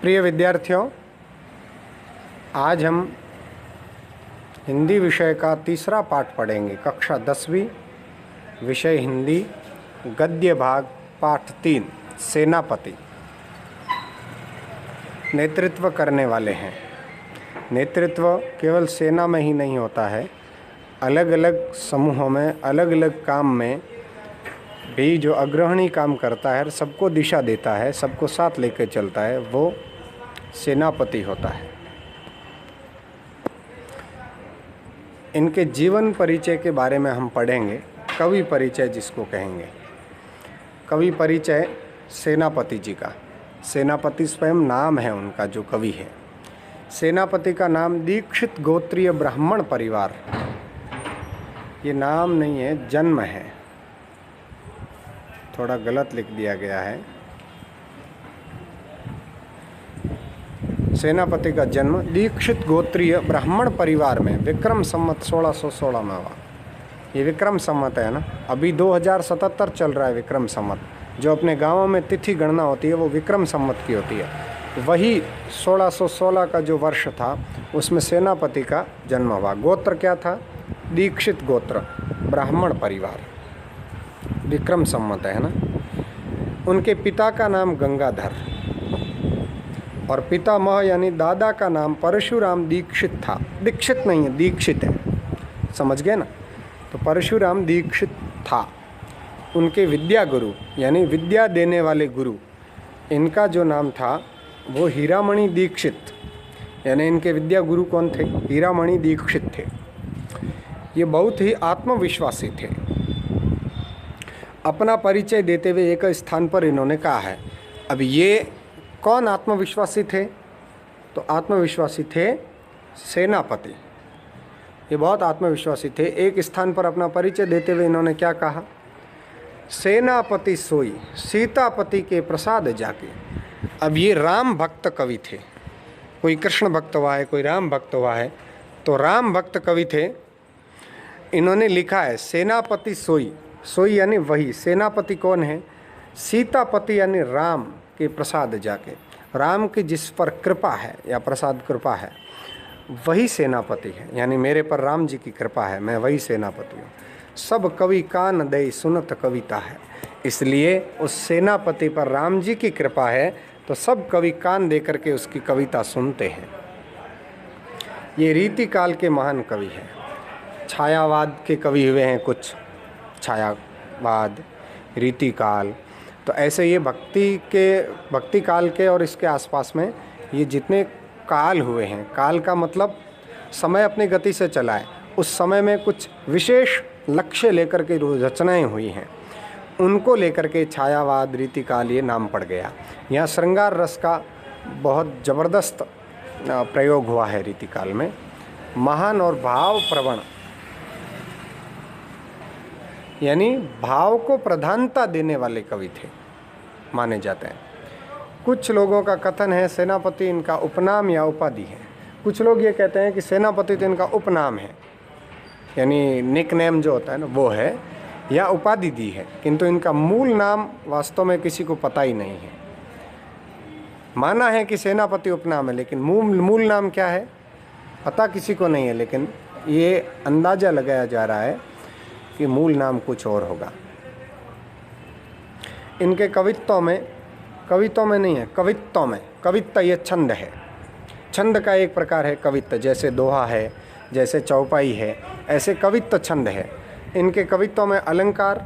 प्रिय विद्यार्थियों, आज हम हिंदी विषय का तीसरा पाठ पढ़ेंगे। कक्षा 10वीं, विषय हिंदी, गद्य भाग, पाठ 3, सेनापति। नेतृत्व करने वाले हैं। नेतृत्व केवल सेना में ही नहीं होता है, अलग अलग समूहों में, अलग अलग काम में भी जो अग्रणी काम करता है, सबको दिशा देता है, सबको साथ लेकर चलता है, वो सेनापति होता है। इनके जीवन परिचय के बारे में हम पढ़ेंगे। कवि परिचय जिसको कहेंगे, कवि परिचय सेनापति जी का। सेनापति स्वयं नाम है उनका, जो कवि है। सेनापति का नाम दीक्षित गोत्रीय ब्राह्मण परिवार, ये नाम नहीं है, जन्म है। थोड़ा गलत लिख दिया गया है। सेनापति का जन्म दीक्षित गोत्रीय ब्राह्मण परिवार में विक्रम संवत 1616 में हुआ। ये विक्रम संवत है ना, अभी 2077 चल रहा है विक्रम संवत। जो अपने गांवों में तिथि गणना होती है वो विक्रम संवत की होती है। वही 1616 का जो वर्ष था उसमें सेनापति का जन्म हुआ। गोत्र क्या था? दीक्षित गोत्र, ब्राह्मण परिवार, विक्रम संवत है ना। उनके पिता का नाम गंगाधर और पितामह यानी दादा का नाम परशुराम दीक्षित था। दीक्षित नहीं है, दीक्षित है, समझ गए ना। तो परशुराम दीक्षित था। उनके विद्या गुरु यानी विद्या देने वाले गुरु, इनका जो नाम था वो हीरामणि दीक्षित, यानी इनके विद्या गुरु कौन थे? हीरामणि दीक्षित थे। ये बहुत ही आत्मविश्वासी थे। अपना परिचय देते हुए एक स्थान पर इन्होंने कहा है। अब ये कौन आत्मविश्वासी थे? तो आत्मविश्वासी थे सेनापति। ये बहुत आत्मविश्वासी थे। एक स्थान पर अपना परिचय देते हुए इन्होंने क्या कहा? सेनापति सोई सीतापति के प्रसाद जाके। अब ये राम भक्त कवि थे। कोई कृष्ण भक्त हुआ है, कोई राम भक्त हुआ है, तो राम भक्त कवि थे। इन्होंने लिखा है सेनापति सोई, सोई यानी वही। सेनापति कौन है? सीतापति यानी राम के प्रसाद जाके। राम की जिस पर कृपा है या प्रसाद कृपा है वही सेनापति है, यानी मेरे पर राम जी की कृपा है, मैं वही सेनापति हूँ। सब कवि कान दे सुनत कविता है। इसलिए उस सेनापति पर राम जी की कृपा है तो सब कवि कान दे करके उसकी कविता सुनते हैं। ये रीति काल के महान कवि हैं। छायावाद के कवि हुए हैं कुछ, छायावाद, रीति काल। तो ऐसे ये भक्ति काल के और इसके आसपास में ये जितने काल हुए हैं, काल का मतलब समय अपनी गति से चला है, उस समय में कुछ विशेष लक्ष्य लेकर के रचनाएं हुई हैं, उनको लेकर के छायावाद, रीति काल ये नाम पड़ गया। यहाँ श्रृंगार रस का बहुत ज़बरदस्त प्रयोग हुआ है रीति काल में। महान और भाव प्रवण यानी भाव को प्रधानता देने वाले कवि थे माने जाते हैं। कुछ लोगों का कथन है सेनापति इनका उपनाम या उपाधि है। कुछ लोग ये कहते हैं कि सेनापति तो इनका उपनाम है, यानी निकनेम जो होता है ना वो है, या उपाधि दी है, किंतु इनका मूल नाम वास्तव में किसी को पता ही नहीं है। माना है कि सेनापति उपनाम है, लेकिन मूल नाम क्या है पता किसी को नहीं है। लेकिन ये अंदाज़ा लगाया जा रहा है कि मूल नाम कुछ और होगा। इनके कवित्वों में नहीं है, कवित्वों में, कवित्व ये छंद है। छंद का एक प्रकार है कवित्व, जैसे दोहा है, जैसे चौपाई है, ऐसे कवित्व छंद है। इनके कवित्वों में अलंकार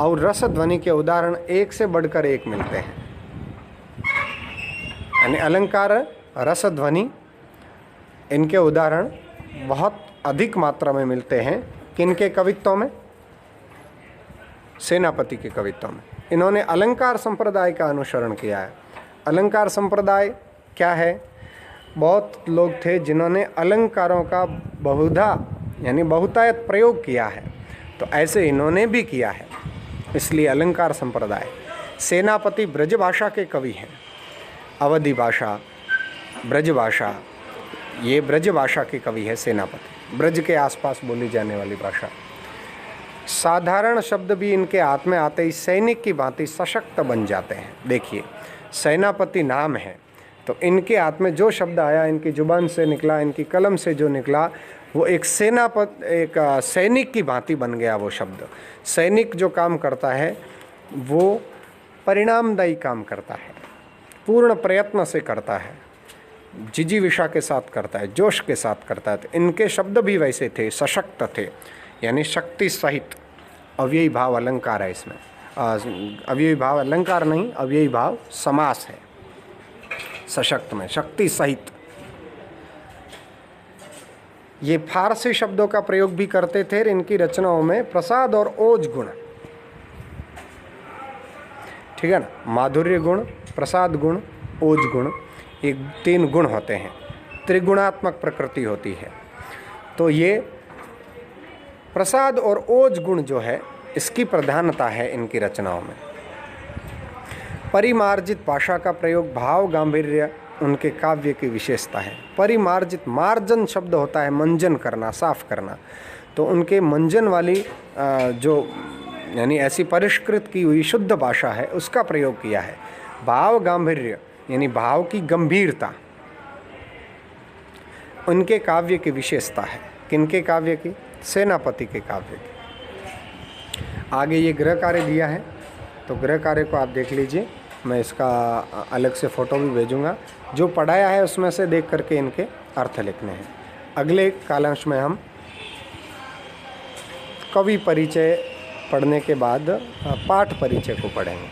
और रस ध्वनि के उदाहरण एक से बढ़कर एक मिलते हैं। यानी अलंकार, रस ध्वनि, इनके उदाहरण बहुत अधिक मात्रा में मिलते हैं। किनके कवित्वों में? सेनापति के कवित्वों में। इन्होंने अलंकार संप्रदाय का अनुसरण किया है। अलंकार संप्रदाय क्या है? बहुत लोग थे जिन्होंने अलंकारों का बहुधा यानी बहुतायत प्रयोग किया है, तो ऐसे इन्होंने भी किया है, इसलिए अलंकार संप्रदाय। सेनापति ब्रज भाषा के कवि हैं। अवधी भाषा, ब्रज भाषा, ये ब्रज भाषा के कवि है सेनापति। ब्रज के आसपास बोली जाने वाली भाषा। साधारण शब्द भी इनके हाथ में आते ही सैनिक की भांति सशक्त बन जाते हैं। देखिए, सेनापति नाम है, तो इनके हाथ में जो शब्द आया, इनकी जुबान से निकला, इनकी कलम से जो निकला, वो एक एक सैनिक की भांति बन गया। वो शब्द, सैनिक जो काम करता है वो परिणामदायी काम करता है, पूर्ण प्रयत्न से करता है, जिजीविषा के साथ करता है, जोश के साथ करता है। तो इनके शब्द भी वैसे थे, सशक्त थे, यानी शक्ति सहित। अव्ययी भाव अलंकार है इसमें, अव्ययी भाव अलंकार नहीं, अव्ययी भाव समास है सशक्त में, शक्ति सहित। ये फारसी शब्दों का प्रयोग भी करते थे। इनकी रचनाओं में प्रसाद और ओज गुण, ठीक है ना, माधुर्य गुण, प्रसाद गुण, ओज गुण, एक 3 गुण होते हैं, त्रिगुणात्मक प्रकृति होती है। तो ये प्रसाद और ओज गुण जो है, इसकी प्रधानता है इनकी रचनाओं में। परिमार्जित भाषा का प्रयोग, भाव गांभीर्य उनके काव्य की विशेषता है। परिमार्जित, मार्जन शब्द होता है मंजन करना, साफ करना, तो उनके मंजन वाली जो यानी ऐसी परिष्कृत की हुई शुद्ध भाषा है, उसका प्रयोग किया है। भाव गांभीर्य यानी भाव की गंभीरता उनके काव्य की विशेषता है। किनके काव्य की? सेनापति के काव्य की। आगे ये गृह कार्य दिया है, तो गृह कार्य को आप देख लीजिए, मैं इसका अलग से फ़ोटो भी भेजूंगा। जो पढ़ाया है उसमें से देख करके इनके अर्थ लिखने हैं। अगले कालांश में हम कवि परिचय पढ़ने के बाद पाठ परिचय को पढ़ेंगे।